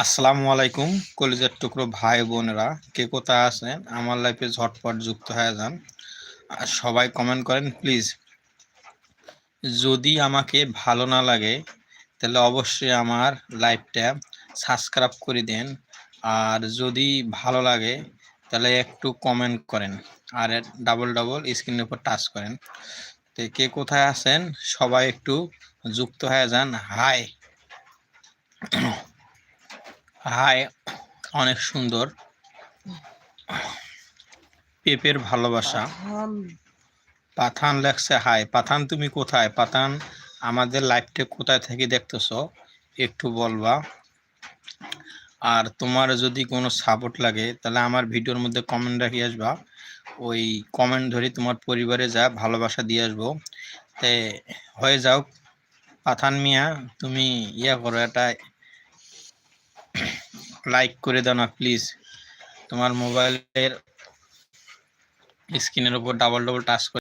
আসসালামু আলাইকুম কলিজার টুকরো ভাই বোনেরা, কে কোথায় আছেন আমার লাইফে ঝটপট যুক্ত হয়ে যান। আর সবাই কমেন্ট করেন প্লিজ। যদি আমাকে ভালো না লাগে তাহলে অবশ্যই আমার লাইভটা সাবস্ক্রাইব করে দেন। আর যদি ভালো লাগে তাহলে একটু কমেন্ট করেন আর ডাবল ডাবল স্ক্রিনের উপর টাচ করেন। তো কে কোথায় আছেন সবাই একটু যুক্ত হয়ে যান। হাই হাই, অনেক সুন্দর পেপের ভালোবাসা। পাঠান লেখছে হাই। পাঠান তুমি কোথায়? পাঠান আমাদের লাইভটা কোথায় থেকে দেখতেছো একটু বলবা। আর তোমার যদি কোনো সাপোর্ট লাগে তাহলে আমার ভিডিওর মধ্যে কমেন্ট রাখি আসবা, ওই কমেন্ট ধরে তোমার পরিবারে যা ভালোবাসা দিয়ে আসবো। তে হয়ে যাও পাঠান মিয়া, তুমি করো, এটা লাইক করে দাও না প্লিজ। তোমার মোবাইলের স্ক্রিনের উপর ডাবল ডাবল টাচ করে